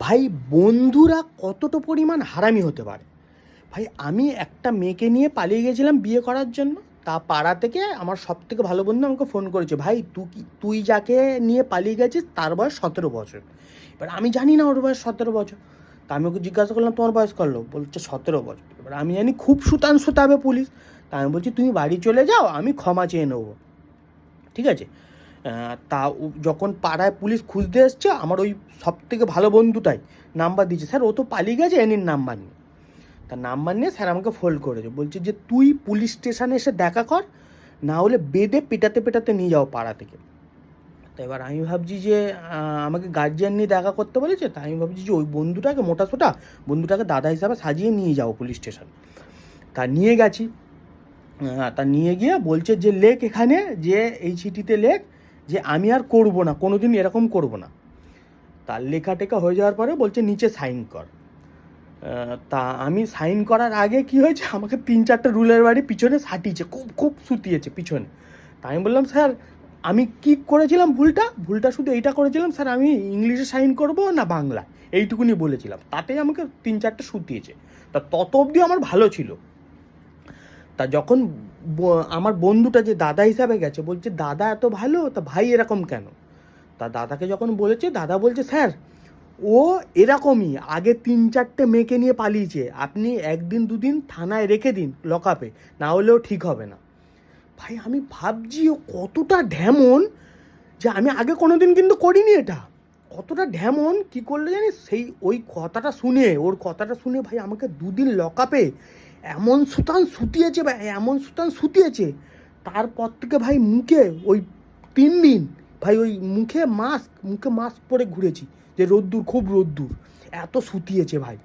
ভাই বন্ধুরা কতটা পরিমাণ হারামি হতে পারে। ভাই আমি একটা মেয়েকে নিয়ে পালিয়ে গেছিলাম বিয়ে করার জন্য। তা পাড়া থেকে আমার সবথেকে ভালো বন্ধু আমাকে ফোন করেছে, ভাই তুই যাকে নিয়ে পালিয়ে গেছিস তার বয়স 17 বছর। এবার আমি জানি না ওর বয়স 17 বছর। তা আমি ওকে জিজ্ঞাসা করলাম তোমার বয়স করলো, বলছে 17 বছর। এবার আমি জানি খুব সুতাবে পুলিশ। তা আমি বলছি তুমি বাড়ি চলে যাও, আমি ক্ষমা চেয়ে নেবো, ঠিক আছে। তা যখন পাড়ায় পুলিশ খুঁজতে এসছে, আমার ওই সবথেকে ভালো বন্ধুটাই নাম্বার দিয়েছে, স্যার ও তো পালিয়ে গেছে, এনির নাম্বার নিয়ে। তার নাম্বার নিয়ে স্যার আমাকে ফোন করেছে, বলছে যে তুই পুলিশ স্টেশনে এসে দেখা কর, না হলে বেঁধে পেটাতে নিয়ে যাও পাড়া থেকে। তো এবার আমি ভাবছি যে আমাকে গার্জিয়ান নিয়ে দেখা করতে বলেছে, তাই আমি ভাবছি যে ওই বন্ধুটাকে মোটাসোটা বন্ধুটাকে দাদা হিসাবে সাজিয়ে নিয়ে যাও পুলিশ স্টেশন। তা নিয়ে গেছি। তা নিয়ে গিয়ে বলছে যে লেখ এখানে, যে এই চিঠিতে লেখ যে আমি আর করবো না, কোনো দিন এরকম করবো না। তার লেখা টেখা হয়ে যাওয়ার পরে বলছে নিচে সাইন কর। তা আমি সাইন করার আগে কি হয়েছে, আমাকে 3-4টে রুলের বাড়ি পিছনে সাটিয়েছে, খুব সুতিয়েছে পিছনে। তাই আমি বললাম স্যার আমি কি করেছিলাম, ভুলটা শুধু এইটা করেছিলাম স্যার, আমি ইংলিশে সাইন করব না বাংলা, এইটুকুনি বলেছিলাম, তাতেই আমাকে 3-4টে সুতিয়েছে। তা তত অবধি আমার ভালো ছিল। তা যখন আমার বন্ধুটা যে দাদা হিসাবে গেছে, বলছে দাদা এত ভালো, তা ভাই এরকম কেন? তা দাদাকে যখন বলেছে, দাদা বলছে স্যার ও এরকমই, আগে 3-4টে মেয়েকে নিয়ে পালিয়েছে, আপনি 1-2 দিন থানায় রেখে দিন লকআপে, না হলেও ঠিক হবে না। ভাই আমি ভাবছি ও কতটা ঢ্যামন, যে আমি আগে কোনো দিন কিন্তু করিনি এটা। কতটা ঢ্যামন কী করলে জানিস, সেই ওর কথাটা শুনে ভাই আমাকে 2 দিন লকআপে এমন সুতান সুতিয়েছে। তারপর থেকে ভাই মুখে ওই 3 দিন ভাই ওই মুখে মাস্ক পরে ঘুরেছি, যে খুব রোদ্দুর, এত সুতিয়েছে ভাই।